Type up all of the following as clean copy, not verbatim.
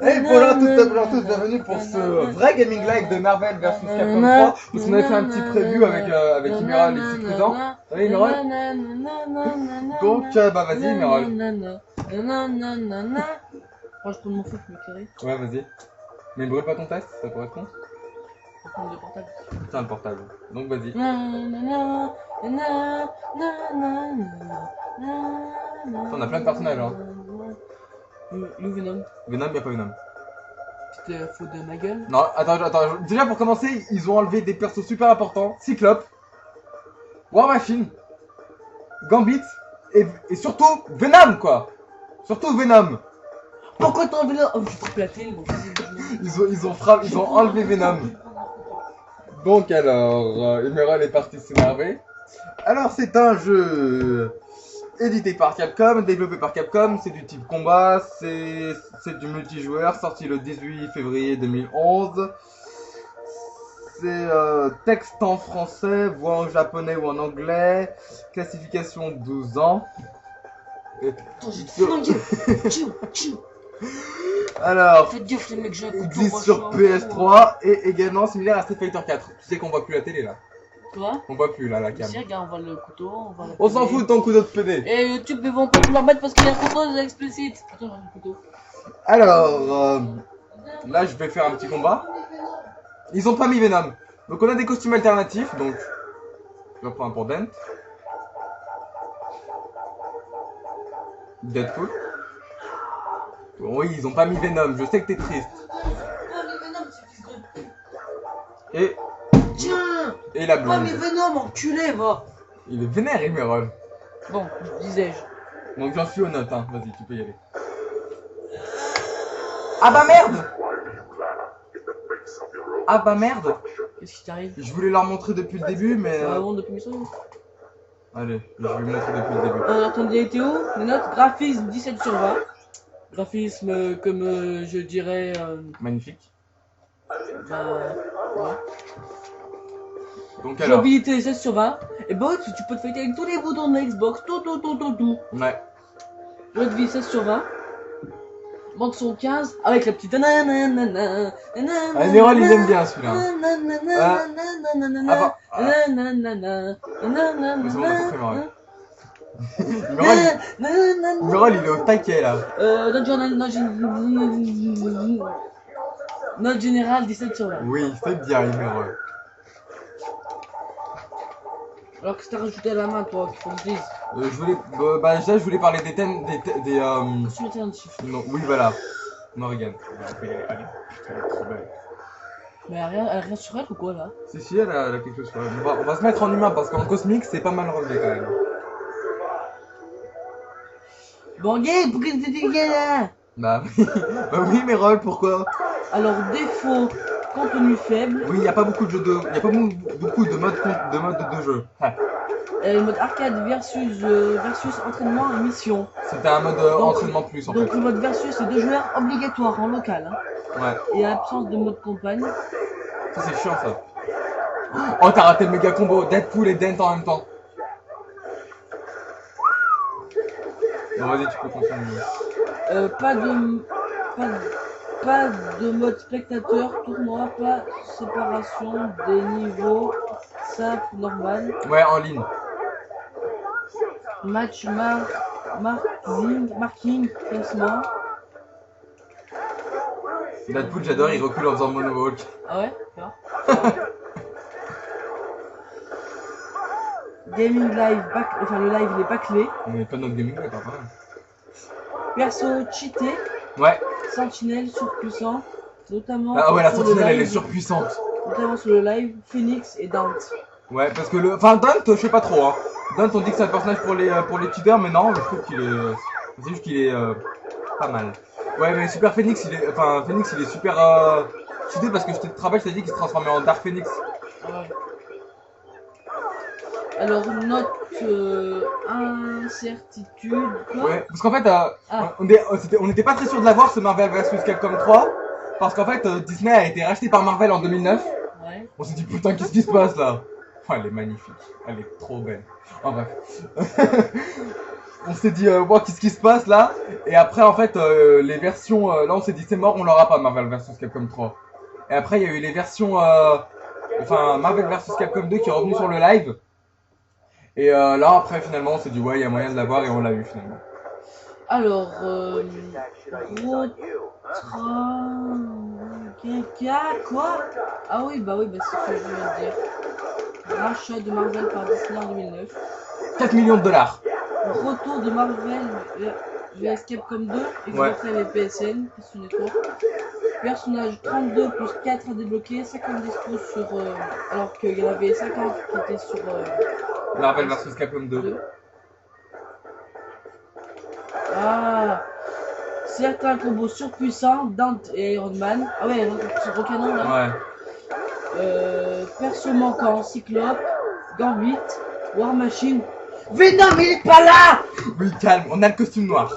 Et voilà, tous bienvenue pour ce vrai gaming live de Marvel vs Capcom 3. Parce qu'on avait fait un petit preview avec Emerald et Petit Prudent. Allez Emerald. Donc bah vas-y Emerald. Moi je prends mon fou pour m'éclairer. Ouais vas-y. Mais brûle pas ton test, ça correspond. Je prends le portable. Tiens le portable. Donc vas-y. On a plein de personnages hein. Lou Venom. Venom, y'a pas Venom. C'était faute de ma gueule. Non, attends. Déjà pour commencer, ils ont enlevé des persos super importants. Cyclope, War Machine, Gambit et surtout Venom quoi. Surtout Venom. Pourquoi t'as enlevé là? Oh, j'ai frappé la télé. Bon, Ils ont enlevé Venom. Donc alors, Emerald est parti s'énerver. Alors c'est un jeu édité par Capcom, développé par Capcom, c'est du type combat, c'est du multijoueur, sorti le 18 février 2011. C'est texte en français, voix en japonais ou en anglais, classification 12 ans. Attends, j'ai flingué. Alors, Faites gaffe les mecs, j'ai un couteau. existe sur PS3 et également similaire à Street Fighter 4. Tu sais qu'on voit plus la télé là. Quoi? On voit plus là la cam. Si, regarde, on voit le couteau, on voit la On s'en fout de ton couteau de PD. Et YouTube, ils vont pas vouloir mettre parce qu'il y a un couteau, c'est explicite. Attends, j'ai un couteau. Alors, là je vais faire un petit combat. Ils ont pas mis Venom. Donc on a des costumes alternatifs, donc je reprends un pour Dent. Deadpool. Bon, oui, ils ont pas mis Venom, je sais que t'es triste. Et Tiens! la Ah, blonde. mais Venom, enculé, va! Il est vénère, Emerald. Bon, disais-je. Donc j'en suis aux notes, hein. Vas-y, tu peux y aller. Ah bah merde! Ah bah merde! Qu'est-ce qui t'arrive? Je voulais leur montrer depuis le début, mais... Ah bon, depuis ça? Allez, je vais vous montrer depuis le début. Attendez, Théo, les notes, graphisme 17 sur 20. Graphisme, comme je dirais... Magnifique. Bah... Ouais. Donc alors... Jouabilité 16 sur 20. Et bah, tu peux te fighter avec tous les boutons de la Xbox, tout. Ouais. Jeu de vie 16 sur 20. Bande son 15 avec la petite. Ah, Emerald, il aime bien celui-là. Emerald, il est au taquet là. Note générale 17 sur 20. Oui, c'est bien, Emerald. Alors que t'as rajouté à la main, toi, qu'il faut que je dise. Je voulais parler des thèmes, des Costume alternatif. non, oui, voilà. Morrigan. Allez, putain, elle est trop belle. Mais elle a rien sur elle ou quoi là? Si, elle a quelque chose sur elle. On va se mettre en humain parce qu'en cosmique, c'est pas mal relevé quand même. Bon, gay, pourquoi t'étais gay là? Bah oui, Emerald, pourquoi? Alors, défaut, contenu faible. Oui, il n'y a pas beaucoup de jeux de... Il n'y a pas beaucoup de modes de jeu. Ah. Le mode arcade versus entraînement et mission. C'était un mode entraînement plus en fait. Donc le mode versus c'est 2 joueurs obligatoire en local. Hein. Ouais. Et absence de mode campagne. Ça c'est chiant ça. Oh t'as raté le méga combo, Deadpool et Dent en même temps. Bon vas-y tu peux continuer. Pas de mode spectateur, tournoi, pas séparation des niveaux, simple, normal. Ouais en ligne. Match marking, classement. Deadpool j'adore, il recule en faisant moonwalk. Ah ouais? Gaming live, le live il est bâclé. Mais pas notre gaming live, pas mal. Perso cheaté. Ouais. Sentinelle surpuissant. Notamment. Ah ouais, la sentinelle elle est surpuissante. Notamment sur le live, Phoenix et Dante. Ouais, parce que Enfin, Dante, je sais pas trop, hein. Dante, on dit que c'est un personnage pour les cheaters, mais non, je trouve qu'il est... C'est juste qu'il est pas mal. Ouais, mais Super Phoenix, Phoenix, il est super cheaté parce que je te rappelle, je t'ai dit qu'il se transformait en Dark Phoenix. Ah ouais. Alors, note incertitude. Quoi ouais, parce qu'en fait, on n'était pas très sûr de l'avoir ce Marvel vs Capcom 3. Parce qu'en fait, Disney a été racheté par Marvel en 2009. Ouais. On s'est dit, putain, qu'est-ce qui se passe là? Oh, elle est magnifique. Elle est trop belle. En bref. On s'est dit, bon, qu'est-ce qui se passe là? Et après, en fait, les versions. Là, on s'est dit, c'est mort, on l'aura pas, Marvel vs Capcom 3. Et après, il y a eu les versions. Enfin, Marvel vs Capcom 2 qui est revenu sur le live. Et là, après, finalement, on s'est dit, ouais, il y a moyen de l'avoir et on l'a eu finalement. Alors, quoi? Ah oui, bah c'est ce que je voulais dire. Rachat de Marvel par Disney en 2009. 4 millions de dollars. Retour de Marvel vs Capcom 2, Xbox Live et PSN, PlayStation Network. Personnage 32 plus 4 à débloquer, 50 dispo sur. Alors qu'il y en avait 50 qui étaient sur. Marvel vs Capcom 2. Ah! Certains combos surpuissants, Dante et Iron Man. Ah ouais, c'est recanon là. Ouais. Perso manquant, Cyclope, Gambit, War Machine. Venom, il est pas là! Oui, calme, on a le costume noir.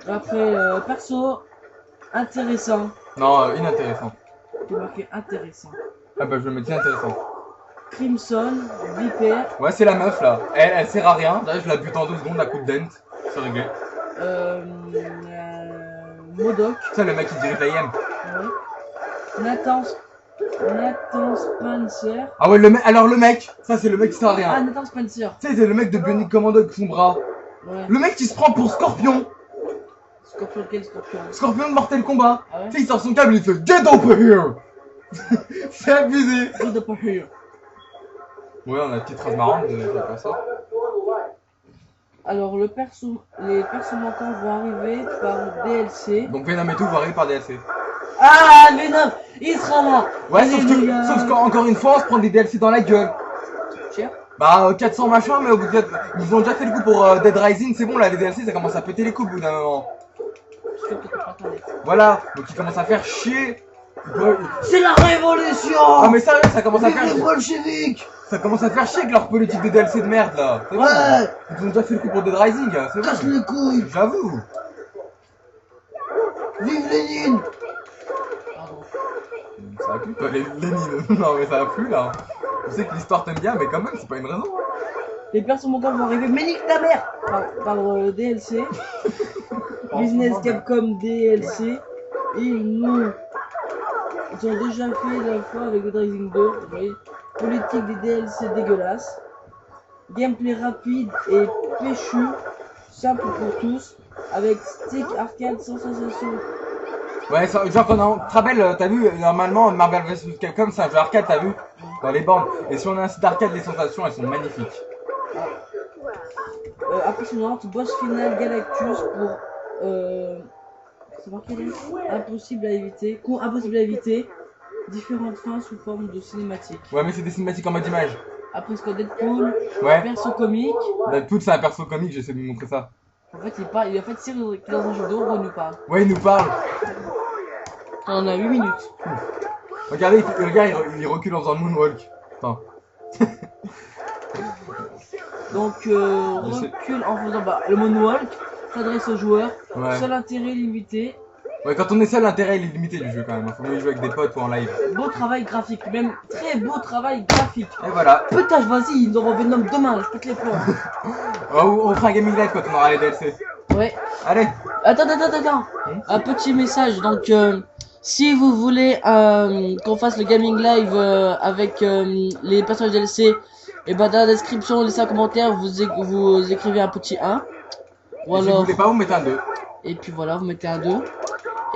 Après, perso intéressant. Non, inintéressant. C'est marqué intéressant. Ah bah je le mettais intéressant. Crimson, Viper. Ouais, c'est la meuf là. Elle sert à rien. Là, je la bute en 2 secondes à coup de dent. C'est réglé. Modok. C'est le mec qui dirige la IM. Ouais. Nathan Spencer. Ah ouais, le mec. Alors le mec, ça c'est le mec qui sert à rien. Ah, Nathan Spencer. Tu sais, c'est le mec de Bionic Commando avec son bras. Ouais. Le mec qui se prend pour Scorpion. Scorpion, quel Scorpion? Scorpion de Mortal Kombat. Ah ouais? Tu sais, il sort son câble, il fait Get over here. C'est abusé. Get over here. Ouais, on a une petite phrase marrante, pas ça. Alors, les persos manquants vont arriver par DLC. Donc Venom et tout vont arriver par DLC. Ah, Venom, il sera là. Ouais, sauf qu'encore une fois, on se prend des DLC dans la gueule. Cher. Bah, 400 machin, mais ils ont déjà fait le coup pour Dead Rising, c'est bon, là, les DLC, ça commence à péter les coups au bout d'un moment. Voilà, donc ils commencent à faire chier. C'est la révolution. Ah, mais sérieux, ça commence à faire chier. Bolcheviques. Ça commence à faire chier avec leur politique de DLC de merde, là. C'est bon. Ils ont déjà fait le coup pour Dead Rising, c'est bon. Casse les couilles. J'avoue. Vive Lénine. Pardon. Ça a plu, toi, Lénine. Non, mais ça a plu, là. Je sais que l'histoire t'aime bien, mais quand même, c'est pas une raison. Les persos manquants vont arriver, mais nique ta mère. Par DLC. Business Capcom DLC. Ils ont déjà fait la fois avec Dead Rising 2. Vous voyez. Politique des DLC dégueulasse. Gameplay rapide et péchu. Simple pour tous. Avec stick arcade sans sensation. Ouais, genre quand on te rappelle, t'as vu, normalement Marvel vs Capcom c'est un jeu arcade, t'as vu, dans les bandes. Et si on a un site arcade, les sensations elles sont magnifiques. Impressionnante, boss final Galactus pour c'est marqué là, impossible à éviter, différentes fins sous forme de cinématiques. Ouais, mais c'est des cinématiques en mode image. Après ce que Deadpool, ouais. Perso comique. Deadpool c'est un perso comique, j'essaie de vous montrer ça. En fait, il a fait Cyril qui est dans un jeu vidéo, il nous parle. Ouais, il nous parle. On a 8 minutes. Regardez, il recule en faisant le moonwalk. Attends. Donc, recule en faisant le moonwalk, s'adresse aux joueurs, ouais. Seul intérêt limité. Ouais, quand on est seul, l'intérêt il est limité du jeu quand même. Faut mieux jouer avec des potes ou en live. Beau travail graphique, même très beau travail graphique. Et voilà. Putain, vas-y, ils auront Venom demain, je pète les plombs. On fera un gaming live quand on aura les DLC. Ouais. Allez. Attends. Un petit message, donc si vous voulez qu'on fasse le gaming live avec les personnages DLC, et bah dans la description, laissez un commentaire, vous écrivez un petit 1. Ou alors... Si vous voulez pas, vous mettez un 2. Et puis voilà, vous mettez un 2.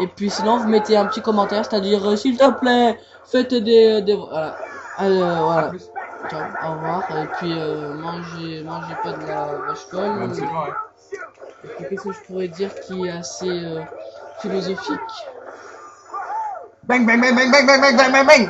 Et puis sinon, vous mettez un petit commentaire, c'est-à-dire s'il te plaît, faites des voilà. Voilà. Ciao, au revoir. Et puis mangez pas de la vache folle. Absolument, ouais. Et puis qu'est-ce que je pourrais dire qui est assez philosophique. Bang bang bang bang bang bang bang bang bang.